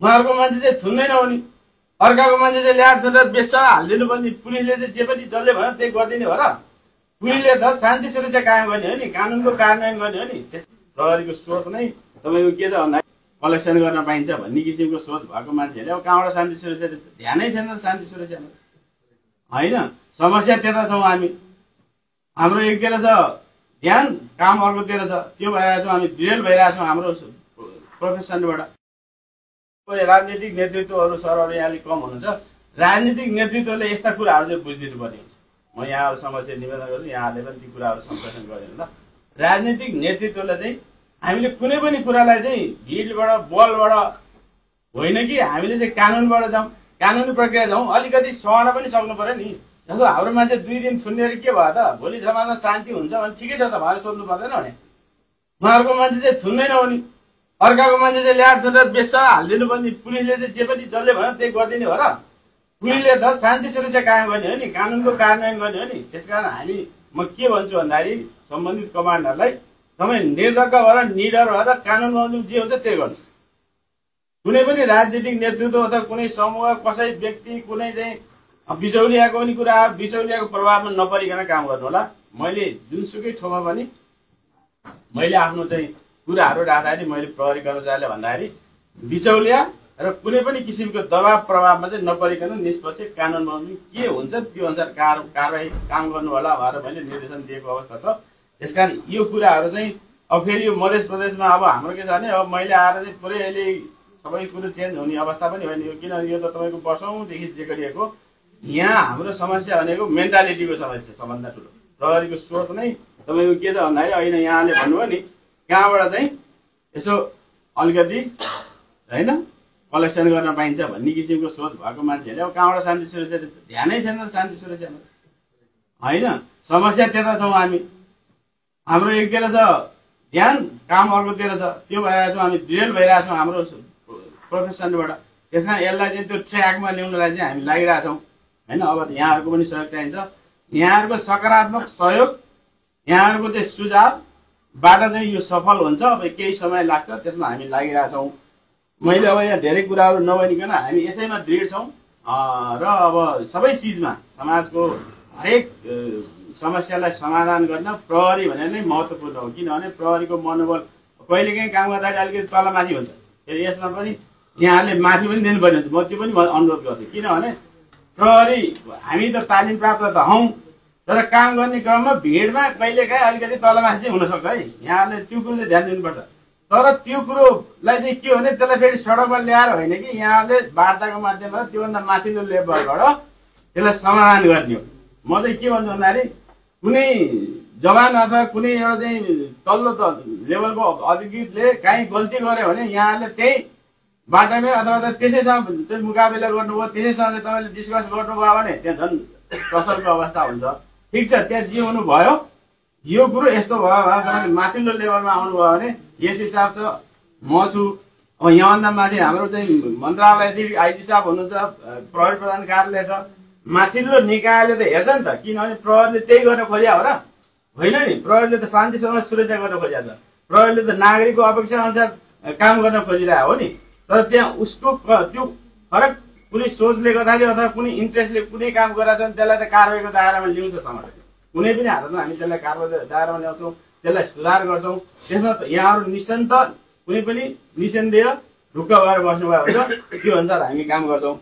उहाँहरूको मान्छे चाहिँ थुन्नै नहुने, अर्काको मान्छे चाहिँ ल्याएर थुनेर बेच्छ हालिदिनु पर्ने, पुलिसले चाहिँ जे पनि जसले भन्यो त्यही गरिदिने हो र। पुलिसले त शान्ति सुरक्षा कायम गर्ने हो नि, कानुनको कार्यान्वयन गर्ने हो नि। त्यस प्रहरीको सोच नै तपाईँको के छ भन्दा कलेक्सन गर्न पाइन्छ भन्ने किसिमको सोच भएको मान्छेहरूले अब कहाँबाट शान्ति सुरक्षा ध्यानै छैन शान्ति सुरक्षामा होइन। समस्या त्यता छौँ हामी, हाम्रो एकतिर छ ध्यान, काम अर्कोतिर छ। त्यो भइरहेको छौँ हामी, डिरेल भइरहेको छौँ हाम्रो प्रोफेसनबाट। राजनीतिक नेतृत्वहरू सरहरू यहाँ अलिक कम हुनुहुन्छ। राजनीतिक नेतृत्वले यस्ता कुराहरू चाहिँ बुझिदिनु पर्ने हुन्छ। म यहाँहरू समस्या निवेदन गर्छु, यहाँहरूले पनि ती कुराहरू सम्प्रेषण गरिदिनु ल। राजनीतिक नेतृत्वले चाहिँ हामीले कुनै पनि कुरालाई चाहिँ भिडबाट बलबाट होइन कि हामीले चाहिँ कानुनबाट जाउँ, कानुनी प्रक्रिया जाउँ। अलिकति सहन पनि सक्नु पर्यो नि। जस्तो हाम्रो मान्छे 2 दिन थुनेर के भयो त, भोलि समाजमा शान्ति हुन्छ भने ठिकै छ त भनेर सोध्नु पर्दैन भने। उहाँहरूको मान्छे चाहिँ थुन्नै नहुने, अर्काको मान्छे चाहिँ ल्याएर थुनेर बेच्छ हालिदिनु पर्ने, पुलिसले चाहिँ जे पनि जसले भन्यो त्यही गरिदिने हो र। पुलिसले त शान्ति सुरक्षा कायम गर्ने हो नि, कानुनको कार्यान्वयन गर्ने हो नि। त्यसकारण हामी म के भन्छु भन्दाखेरि सम्बन्धित कमान्डरलाई तपाईँ निर्धक्क भएर निडर भएर कानुन अनुसार जे हुन्छ त्यही गर्नुहोस्। कुनै पनि राजनीतिक नेतृत्व अथवा कुनै समूह, कसै व्यक्ति, कुनै चाहिँ बिचौलियाको पनि कुरा, बिचौलियाको प्रभावमा नपरिकन काम गर्नु होला। मैले जुनसुकै ठाउँमा पनि मैले आफ्नो चाहिँ कुराहरू राख्दाखेरि मैले प्रहरी कर्मचारीले भन्दाखेरि बिचौलिया र कुनै पनि किसिमको दबाव प्रभावमा चाहिँ नपरिकन निष्पक्ष कानुन बनाउनु के हुन्छ त्यो अनुसार कारबाही काम गर्नु होला भनेर मैले निर्देशन दिएको अवस्था छ। त्यसकारण यो कुराहरू चाहिँ अब फेरि यो मध्य प्रदेशमा अब हाम्रो के छ भने अब मैले आएर चाहिँ पुरै अहिले सबै कुरो चेन्ज हुने अवस्था पनि होइन यो, किनभने यो त तपाईँको वर्षौँदेखि जे गरिएको। यहाँ हाम्रो समस्या भनेको मेन्टालिटीको समस्या सबभन्दा ठुलो। प्रहरीको सोच नै तपाईँको के छ भन्दाखेरि अहिले यहाँले भन्नुभयो नि कहाँबाट चाहिँ यसो अलिकति होइन कलेक्सन गर्न पाइन्छ भन्ने किसिमको सोच भएको मान्छेहरूले अब कहाँबाट शान्ति सुरक्षा ध्यानै छैन शान्ति सुरक्षामा होइन। समस्या त्यता छौँ हामी, हाम्रो एकतिर छ ध्यान, काम अर्कोतिर छ। त्यो भइरहेको छौँ हामी, डिरेल भइरहेको छौँ हाम्रो प्रोफेसनबाट। त्यसमा यसलाई चाहिँ त्यो ट्र्याकमा ल्याउनलाई चाहिँ हामी लागिरहेछौँ होइन। अब यहाँहरूको पनि सहयोग चाहिन्छ, यहाँहरूको सकारात्मक सहयोग, यहाँहरूको चाहिँ सुझावबाट चाहिँ यो सफल हुन्छ। अब केही समय लाग्छ, त्यसमा हामी लागिरहेछौँ। मैले अब यहाँ धेरै कुराहरू नभनिकन हामी यसैमा दृढ छौँ र अब सबै चिजमा समाजको हरेक समस्यालाई समाधान गर्न प्रहरी भने नै महत्त्वपूर्ण हो। किनभने प्रहरीको मनोबल कहिलेकाहीँ काम गर्दाखेरि अलिकति तलमाथि हुन्छ, फेरि यसमा पनि यहाँहरूले माथि पनि दिनुपर्ने हुन्छ। म त्यो पनि अनुरोध गर्छु, किनभने प्रहरी हामी त तालिम प्राप्त त हौँ, तर काम गर्ने क्रममा भिडमा कहिलेकाहीँ अलिकति तलमाथि चाहिँ हुनसक्छ है। यहाँहरूले त्यो कुरो चाहिँ ध्यान दिनुपर्छ। तर त्यो कुरोलाई चाहिँ के हो भने त्यसलाई फेरि सडकमा ल्याएर होइन कि यहाँहरूले वार्ताको माध्यमबाट त्योभन्दा माथिल्लो लेभलबाट त्यसलाई समाधान गर्ने हो। म चाहिँ के भन्छु भन्दाखेरि कुनै जवान अथवा कुनै एउटा चाहिँ तल्लो लेभलको अधिकृतले काहीँ गल्ती गर्यो भने यहाँहरूले त्यही बाटोमै अथवा त्यसैसँग चाहिँ मुकाबिला गर्नुभयो, त्यसैसँग तपाईँले डिस्कस गर्नुभयो भने त्यहाँ झन् कसलको अवस्था हुन्छ। ठिक छ, त्यहाँ जे हुनु भयो यो कुरो यस्तो भयो भने तपाईँले माथिल्लो लेभलमा आउनुभयो भने यस हिसाब छ म छु। अब यहाँभन्दा माथि हाम्रो चाहिँ मन्त्रालयदेखि आइजी साहब हुनुहुन्छ, प्रहरी प्रधान कार्यालय छ, माथिल्लो निकायले त हेर्छ नि त। किनभने प्रहरीले त्यही गर्न खोज्या हो र होइन नि। प्रहरीले त शान्ति समाज सुरक्षा गर्न खोजेको छ, प्रहरीले त नागरिकको अपेक्षा अनुसार काम गर्न खोजिरहेको हो नि। तर त्यहाँ उसको त्यो फरक कुनै सोचले गर्दाखेरि अथवा कुनै इन्ट्रेस्टले कुनै काम गरिरहेको छ भने त्यसलाई त कारबाहीको दायरामा ल्याउँछ समाजले। कुनै पनि हालतमा हामी त्यसलाई कारबाही दायरामा ल्याउँछौँ, त्यसलाई सुधार गर्छौँ। त्यसमा यहाँहरू निश्चिन्त कुनै पनि निसन्देह ढुक्क भएर बस्नुभयो भने त्यो अनुसार हामी काम गर्छौँ।